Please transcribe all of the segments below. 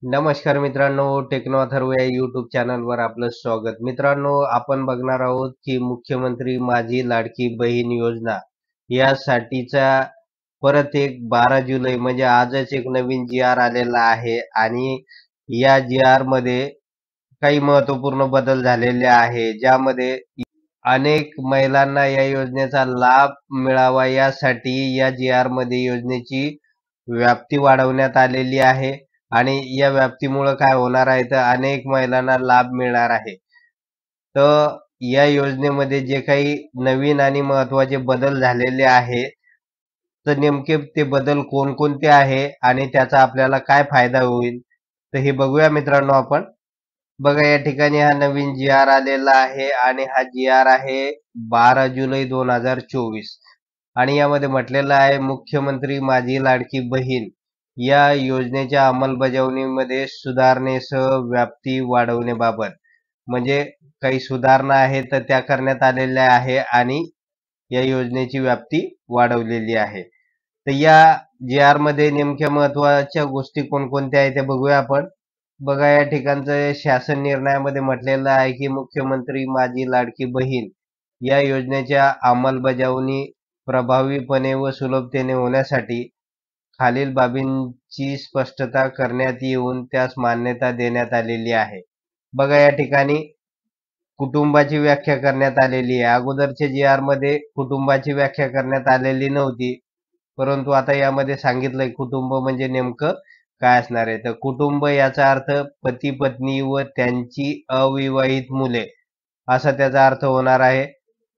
नमस्कार मित्रांनो, टेक्नो अथर्व या यूट्यूब चॅनलवर आपलं स्वागत. मित्रांनो, आपण बघणार आहोत की मुख्यमंत्री माझी लाडकी बहीण योजना यासाठीचा परत एक 12 जुलै म्हणजे आजच एक नवीन जी-आर आलेला आहे आणि या जी-आर मध्ये काही महत्त्वपूर्ण बदल झालेले आहे, ज्यामध्ये अनेक महिलांना या योजनेचा लाभ मिळावा यासाठी या जी-आर मध्ये योजनेची व्याप्ती वाढवण्यात आलेली आहे आणि या व्याप्तीमुळे काय होणार आहे तर अनेक महिलांना लाभ मिळणार आहे. तर या योजनेमध्ये जे काही नवीन आणि महत्त्वाचे बदल झालेले आहे, तर नेमके ते बदल कोणकोणते आहे आणि त्याचा आपल्याला काय फायदा होईल, तर हे बघूया मित्रांनो आपण. बघा या ठिकाणी हा नवीन जी-आर आलेला आहे आणि हा जी-आर आहे 12 जुलै 2024 आणि यामध्ये म्हटलेलं आहे मुख्यमंत्री माझी लाडकी बहीण या योजनेच्या अंमलबजावणीमध्ये सुधारणेसह व्याप्ती वाढवण्याबाबत म्हणजे काही सुधारणा आहे तर त्या करण्यात आलेल्या आहे आणि या योजनेची व्याप्ती वाढवलेली आहे. तर या जी-आर मध्ये नेमक्या महत्वाच्या गोष्टी कोणकोणत्या आहेत ते बघूया आपण. बघा या ठिकाणचं शासन निर्णयामध्ये म्हटलेलं आहे की मुख्यमंत्री माझी लाडकी बहीण या योजनेच्या अंमलबजावणी प्रभावीपणे व सुलभतेने होण्यासाठी खालील बाबींची स्पष्टता करण्यात येऊन त्यास मान्यता देण्यात आलेली आहे. बघा या ठिकाणी कुटुंबाची व्याख्या करण्यात आलेली आहे. अगोदरच्या जी-आर मध्ये कुटुंबाची व्याख्या करण्यात आलेली नव्हती, परंतु आता यामध्ये सांगितलंय कुटुंब म्हणजे नेमकं काय असणार आहे. तर कुटुंब याचा अर्थ पती पत्नी व त्यांची अविवाहित मुले असा त्याचा अर्थ होणार आहे.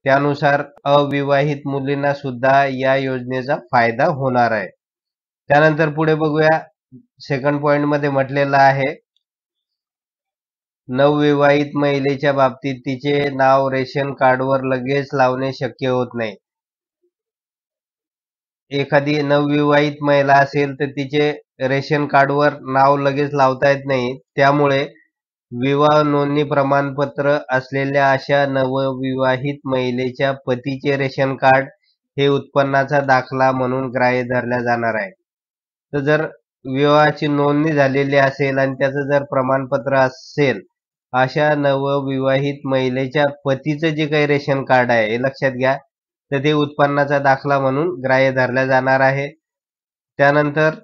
त्यानुसार अविवाहित मुलींना सुद्धा या योजनेचा फायदा होणार आहे. त्यानंतर पुढे बघूया, सेकंड पॉइंट मध्ये म्हटलेलं आहे नवविवाहित महिलेच्या बाबतीत तिचे नाव रेशन कार्डवर लगेच लावणे शक्य होत नाही. एखादी नवविवाहित महिला असेल तर तिचे रेशन कार्डवर नाव लगेच लावता येत नाही. त्यामुळे विवाह नोंदणी प्रमाणपत्र असलेल्या अशा नवविवाहित महिलेच्या पतीचे रेशन कार्ड हे उत्पन्नाचा दाखला म्हणून ग्राह्य धरल्या जाणार आहे. तर जर विवाहाची नोंदणी झालेली असेल आणि त्याचं जर प्रमाणपत्र असेल, अशा नवविवाहित महिलेच्या पतीचं जे काही रेशन कार्ड आहे हे लक्षात घ्या, तर ते उत्पन्नाचा दाखला म्हणून ग्राह्य धरला जाणार आहे. त्यानंतर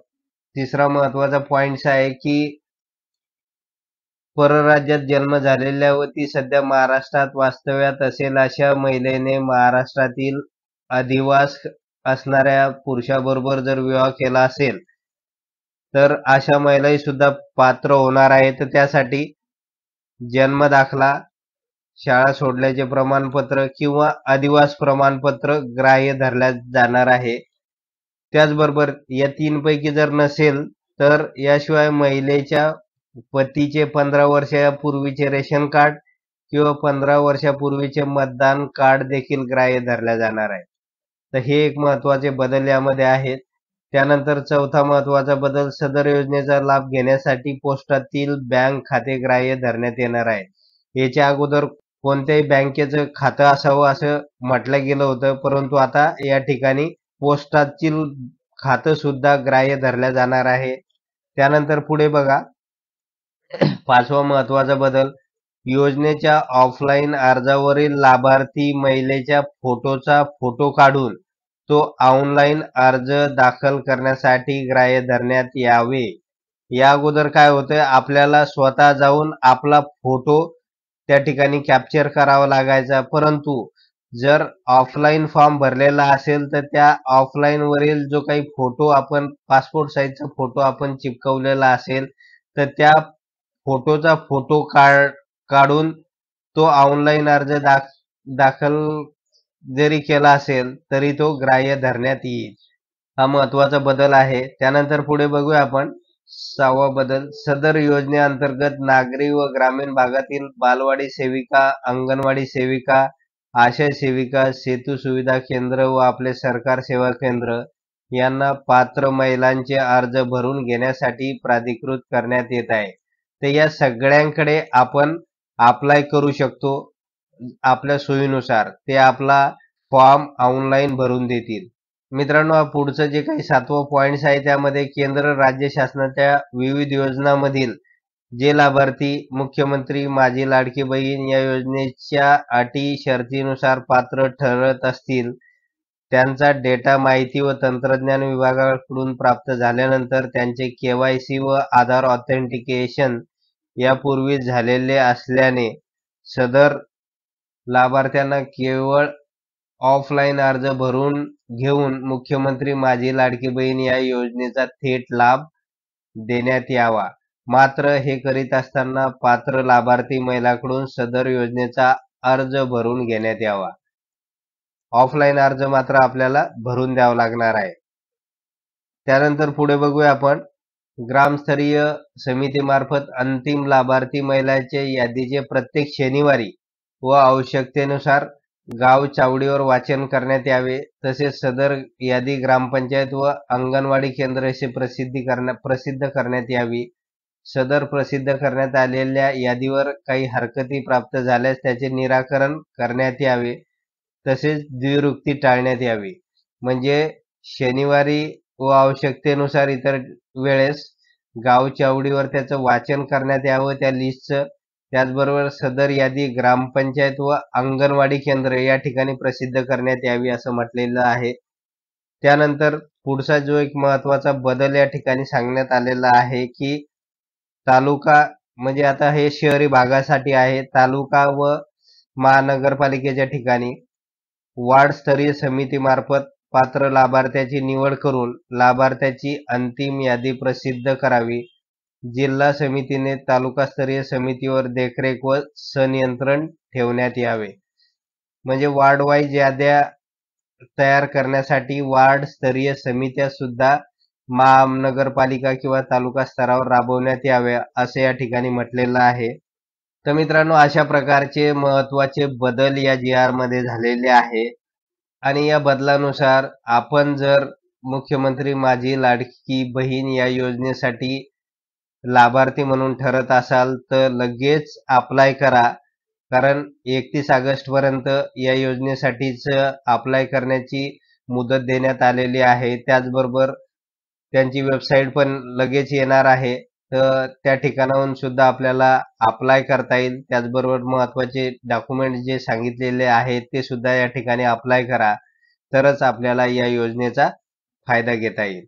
तिसरा महत्वाचा पॉइंट आहे की परराज्यात जन्म झालेल्या व ती सध्या महाराष्ट्रात वास्तव्यात असेल अशा महिलेने महाराष्ट्रातील अधिवास असणाऱ्या पुरुषाबरोबर जर विवाह केला असेल तर अशा महिलाही सुद्धा पात्र होणार आहे. तर त्यासाठी जन्म दाखला, शाळा सोडल्याचे प्रमाणपत्र किंवा अधिवास प्रमाणपत्र ग्राह्य धरल्या जाणार आहे. त्याचबरोबर या तीन पैकी जर नसेल तर याशिवाय महिलेच्या पतीचे 15 वर्षापूर्वीचे रेशन कार्ड किंवा 15 वर्षापूर्वीचे मतदान कार्ड देखील ग्राह्य धरल्या जाणार आहे. तर हे एक महत्वाचे बदल यामध्ये आहेत. त्यानंतर चौथा महत्वाचा बदल, सदर योजनेचा लाभ घेण्यासाठी पोस्टातील बँक खाते ग्राह्य धरण्यात येणार आहे. याच्या अगोदर कोणत्याही बँकेचं खातं असावं असं म्हटलं गेलं होतं, परंतु आता या ठिकाणी पोस्टातील खातं सुद्धा ग्राह्य धरल्या जाणार आहे. त्यानंतर पुढे बघा, पाचवा महत्वाचा बदल, योजनेच्या ऑफलाईन अर्जावरील लाभार्थी महिलेच्या फोटोचा फोटो काढून तो ऑनलाईन अर्ज दाखल करण्यासाठी ग्राह्य धरण्यात यावे. या अगोदर काय होतं, आपल्याला स्वतः जाऊन आपला फोटो त्या ठिकाणी कॅप्चर करावा लागायचा, परंतु जर ऑफलाईन फॉर्म भरलेला असेल तर त्या ऑफलाईन वरील जो काही फोटो आपण पासपोर्ट साईजचा फोटो आपण चिपकवलेला असेल तर त्या फोटोचा फोटो काढून तो ऑनलाईन अर्ज दाखल जरी केला असेल तरी तो ग्राह्य धरण्यात येईल. हा महत्वाचा बदल आहे. त्यानंतर पुढे बघूया आपण, सहावा बदल, सदर योजनेअंतर्गत नागरी व ग्रामीण भागातील बालवाडी सेविका, अंगणवाडी सेविका, आशा सेविका, सेतू सुविधा केंद्र व आपले सरकार सेवा केंद्र यांना पात्र महिलांचे अर्ज भरून घेण्यासाठी प्राधिकृत करण्यात येत आहे. तर या सगळ्यांकडे आपण अप्लाय करू शकतो आपल्या सोयीनुसार. ते आपला फॉर्म ऑनलाईन भरून देतील. मित्रांनो, पुढचं जे काही 7वं पॉइंट्स आहे त्यामध्ये केंद्र राज्य शासनाच्या विविध योजनांमधील जे लाभार्थी मुख्यमंत्री माझी लाडकी बहीण या योजनेच्या अटी शर्तीनुसार पात्र ठरत असतील, त्यांचा डेटा माहिती व तंत्रज्ञान विभागाकडून प्राप्त झाल्यानंतर त्यांचे केवायसी व आधार ऑथेंटिकेशन यापूर्वीच झालेले असल्याने सदर लाभार्थ्यांना केवळ ऑफलाईन अर्ज भरून घेऊन मुख्यमंत्री माझी लाडकी बहीण या योजनेचा थेट लाभ देण्यात यावा. मात्र हे करीत असताना पात्र लाभार्थी महिलांकडून सदर योजनेचा अर्ज भरून घेण्यात यावा. ऑफलाईन अर्ज मात्र आपल्याला भरून द्यावा लागणार आहे. त्यानंतर पुढे बघूया आपण ग्रामस्तरीय समितीमार्फत अंतिम लाभार्थी महिलांच्या यादीचे प्रत्येक शनिवारी व आवश्यकतेनुसार गाव चावडीवर वाचन करण्यात यावे. तसेच सदर यादी ग्रामपंचायत व अंगणवाडी केंद्र असे प्रसिद्ध करण्यात यावी. सदर प्रसिद्ध करण्यात आलेल्या यादीवर काही हरकती प्राप्त झाल्यास त्याचे निराकरण करण्यात यावे. तसेच द्विरुक्ती टाळण्यात यावी. म्हणजे शनिवारी व आवश्यकतेनुसार इतर वेळेस गाव चावडीवर त्याचं वाचन करण्यात यावं त्या लिस्टचं. त्याचबरोबर सदर यादी ग्रामपंचायत व अंगणवाडी केंद्र या ठिकाणी प्रसिद्ध करण्यात यावी असं म्हटलेलं आहे. त्यानंतर पुढचा जो एक महत्वाचा बदल या ठिकाणी सांगण्यात आलेला आहे की तालुका म्हणजे आता हे शहरी भागासाठी आहे. तालुका व महानगरपालिकेच्या ठिकाणी वार्डस्तरीय समितीमार्फत पात्र लाभार्थ्याची निवड करून लाभार्थ्याची अंतिम यादी प्रसिद्ध करावी. जिल्हा समितीने तालुकास्तरीय समितीवर देखरेख व संनियंत्रण ठेवण्यात यावे. म्हणजे वार्ड वाईज याद्या तयार करण्यासाठी वार्ड स्तरीय समित्या सुद्धा महानगरपालिका किंवा तालुका स्तरावर राबवण्यात याव्या असे या ठिकाणी म्हटलेलं आहे. तर मित्रांनो, अशा प्रकारचे महत्वाचे बदल या GR मध्ये झालेले आहे. आणि या बदलानुसार आपण जर मुख्यमंत्री माझी लाडकी बहीण या योजनेसाठी लाभार्थी म्हणून ठरत असाल तर लगेच अप्लाय करा. कारण 31 ऑगस्ट पर्यंत या योजनेसाठीच अप्लाय करण्याची मुदत देण्यात आलेली आहे. त्याचबरोबर त्यांची वेबसाईट पण लगेच येणार आहे. तर त्या ठिकाणाहून सुद्धा आपल्याला अप्लाय करता येईल. त्याचबरोबर महत्वाचे डॉक्युमेंट जे सांगितलेले आहेत ते सुद्धा या ठिकाणी अप्लाय करा. तरच आपल्याला या योजनेचा फायदा घेता येईल.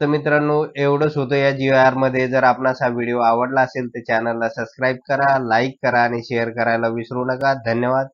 तर मित्रांनो, एवढंच होतं या GR मध्ये. जर आपणास हा व्हिडिओ आवडला असेल तर चॅनलला सबस्क्राईब करा, लाईक करा आणि शेअर करायला विसरू नका. धन्यवाद.